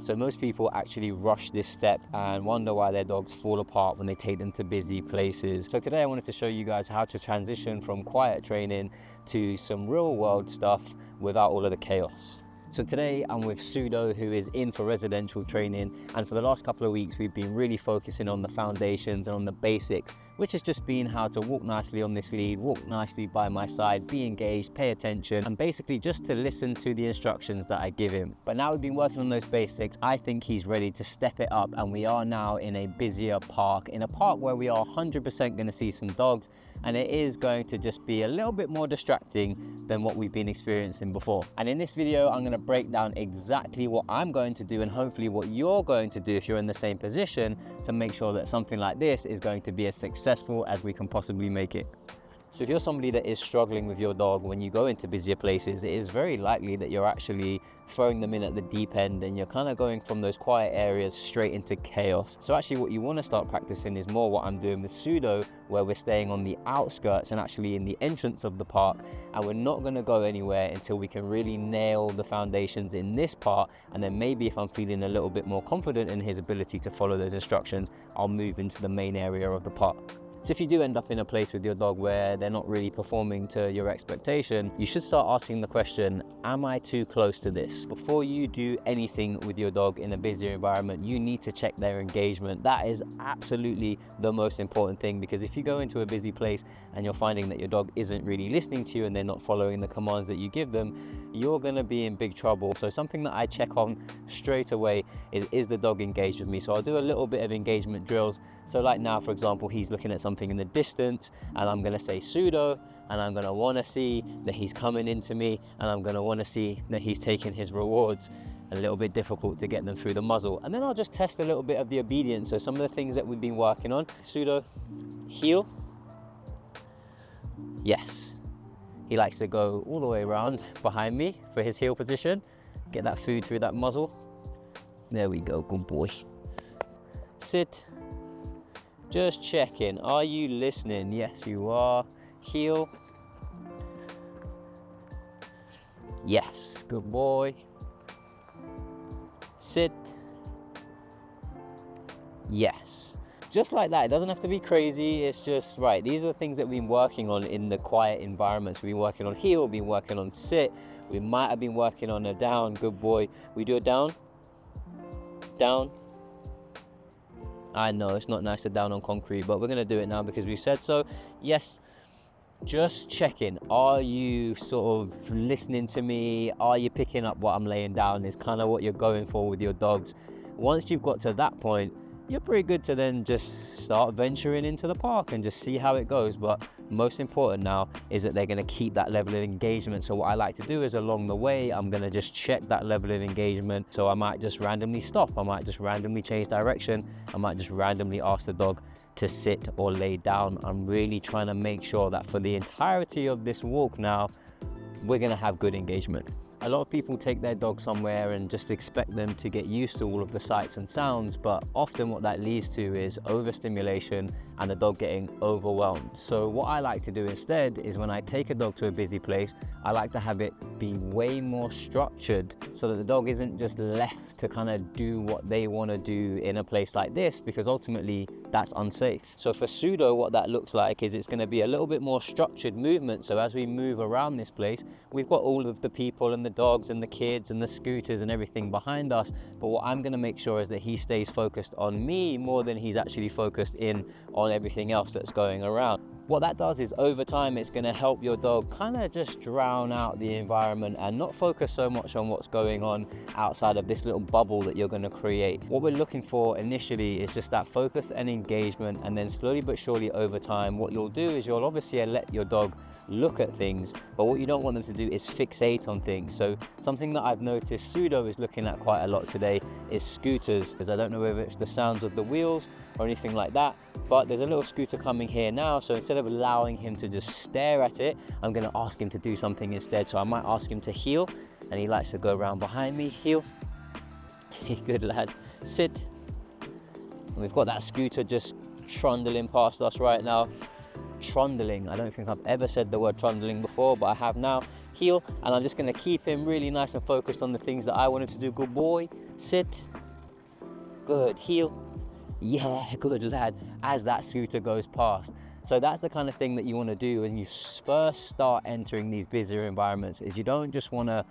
So most people actually rush this step and wonder why their dogs fall apart when they take them to busy places. So today I wanted to show you guys how to transition from quiet training to some real world stuff without all of the chaos. So today I'm with Pseudo, who is in for residential training, and for the last couple of weeks we've been really focusing on the foundations and on the basics, which has just been how to walk nicely on this lead, walk nicely by my side, be engaged, pay attention, and basically just to listen to the instructions that I give him. But now we've been working on those basics, I think he's ready to step it up, and we are now in a busier park, in a park where we are 100% going to see some dogs, and it is going to just be a little bit more distracting than what we've been experiencing before. And in this video I'm going to break down exactly what I'm going to do and hopefully what you're going to do if you're in the same position to make sure that something like this is going to be as successful as we can possibly make it. So if you're somebody that is struggling with your dog when you go into busier places, it is very likely that you're actually throwing them in at the deep end and you're kind of going from those quiet areas straight into chaos. So actually what you want to start practicing is more what I'm doing with Pseudo, where we're staying on the outskirts and actually in the entrance of the park, and we're not going to go anywhere until we can really nail the foundations in this part, and then maybe if I'm feeling a little bit more confident in his ability to follow those instructions, I'll move into the main area of the park. So if you do end up in a place with your dog where they're not really performing to your expectation, you should start asking the question, am I too close to this? Before you do anything with your dog in a busier environment, you need to check their engagement. That is absolutely the most important thing, because if you go into a busy place and you're finding that your dog isn't really listening to you and they're not following the commands that you give them, you're gonna be in big trouble. So something that I check on straight away is the dog engaged with me? So I'll do a little bit of engagement drills. So like now, for example, he's looking at something in the distance and I'm gonna say Pseudo, and I'm gonna wanna see that he's coming into me, and I'm gonna wanna see that he's taking his rewards. A little bit difficult to get them through the muzzle. And then I'll just test a little bit of the obedience. So some of the things that we've been working on. Pseudo, heel. Yes. He likes to go all the way around behind me for his heel position. Get that food through that muzzle. There we go, good boy. Sit. Just checking, are you listening? Yes, you are. Heel. Yes, good boy. Sit. Yes. Just like that. It doesn't have to be crazy. It's just, right, these are the things that we've been working on in the quiet environments. We've been working on heel, we've been working on sit. We might have been working on a down. Good boy. We do a down. Down. I know it's not nice to down on concrete, but we're going to do it now because we've said so. Yes. Just checking, are you sort of listening to me? Are you picking up what I'm laying down? Is kind of what you're going for with your dogs. Once you've got to that point, you're pretty good to then just start venturing into the park and just see how it goes. But most important now is that they're going to keep that level of engagement. So what I like to do is along the way, I'm going to just check that level of engagement. So I might just randomly stop. I might just randomly change direction. I might just randomly ask the dog to sit or lay down. I'm really trying to make sure that for the entirety of this walk now, we're going to have good engagement. A lot of people take their dog somewhere and just expect them to get used to all of the sights and sounds, but often what that leads to is overstimulation and the dog getting overwhelmed. So what I like to do instead is when I take a dog to a busy place, I like to have it be way more structured so that the dog isn't just left to kind of do what they want to do in a place like this, because ultimately that's unsafe. So for Pseudo, what that looks like is it's going to be a little bit more structured movement. So as we move around this place, we've got all of the people and the dogs and the kids and the scooters and everything behind us, but what I'm going to make sure is that he stays focused on me more than he's actually focused in on everything else that's going around. What that does is over time it's going to help your dog kind of just drown out the environment and not focus so much on what's going on outside of this little bubble that you're going to create. What we're looking for initially is just that focus and engagement, and then slowly but surely over time what you'll do is you'll obviously let your dog look at things, but what you don't want them to do is fixate on things. So something that I've noticed Pseudo is looking at quite a lot today is scooters, because I don't know whether it's the sounds of the wheels or anything like that, but there's a little scooter coming here now. So instead of allowing him to just stare at it, I'm going to ask him to do something instead. So I might ask him to heel, and he likes to go around behind me. Heel. Good lad. Sit. And we've got that scooter just trundling past us right now. Trundling, I don't think I've ever said the word trundling before, but I have now. Heel, and I'm just going to keep him really nice and focused on the things that I want him to do. Good boy. sit, good, heel, yeah, good lad, as that scooter goes past. So that's the kind of thing that you want to do when you first start entering these busier environments, is you don't just want to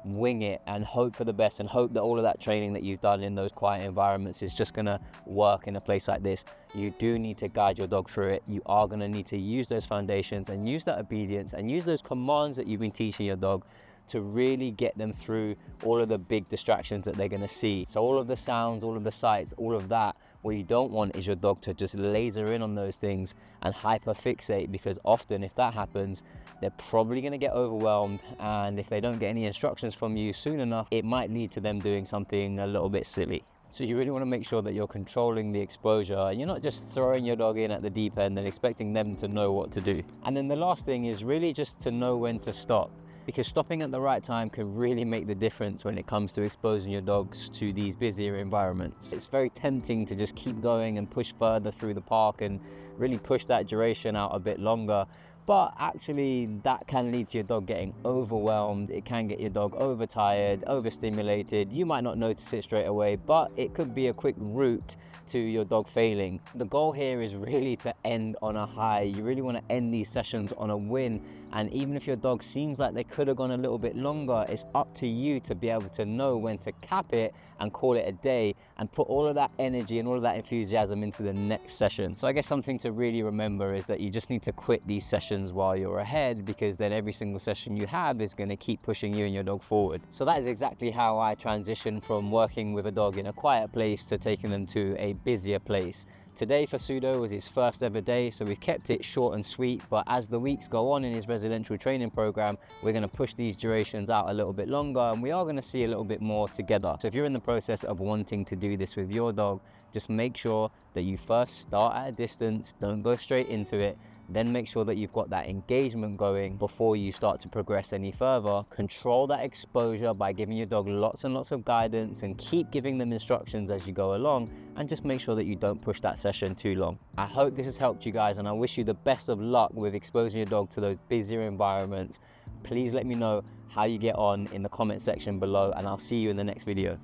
wing it and hope for the best and hope that all of that training that you've done in those quiet environments is just going to work in a place like this. You do need to guide your dog through it. You are going to need to use those foundations and use that obedience and use those commands that you've been teaching your dog to really get them through all of the big distractions that they're going to see. So all of the sounds, all of the sights, all of that, what you don't want is your dog to just laser in on those things and hyper fixate, because often if that happens, they're probably going to get overwhelmed, and if they don't get any instructions from you soon enough, it might lead to them doing something a little bit silly. So you really want to make sure that you're controlling the exposure. You're not just throwing your dog in at the deep end and expecting them to know what to do. And then the last thing is really just to know when to stop, because stopping at the right time can really make the difference when it comes to exposing your dogs to these busier environments. It's very tempting to just keep going and push further through the park and really push that duration out a bit longer. But actually that can lead to your dog getting overwhelmed. It can get your dog overtired, overstimulated. You might not notice it straight away, but it could be a quick route to your dog failing. The goal here is really to end on a high. You really want to end these sessions on a win. And even if your dog seems like they could have gone a little bit longer, it's up to you to be able to know when to cap it and call it a day and put all of that energy and all of that enthusiasm into the next session. So I guess something to really remember is that you just need to quit these sessions while you're ahead, because then every single session you have is going to keep pushing you and your dog forward. So that is exactly how I transitioned from working with a dog in a quiet place to taking them to a busier place. Today for Pseudo was his first ever day, so we've kept it short and sweet, but as the weeks go on in his residential training program, we're going to push these durations out a little bit longer, and we are going to see a little bit more together. So if you're in the process of wanting to do this with your dog, just make sure that you first start at a distance, don't go straight into it, then make sure that you've got that engagement going before you start to progress any further. Control that exposure by giving your dog lots and lots of guidance, and keep giving them instructions as you go along, and just make sure that you don't push that session too long. I hope this has helped you guys, and I wish you the best of luck with exposing your dog to those busier environments. Please let me know how you get on in the comment section below, and I'll see you in the next video.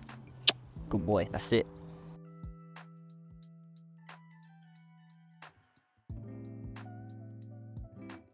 Good boy, that's it.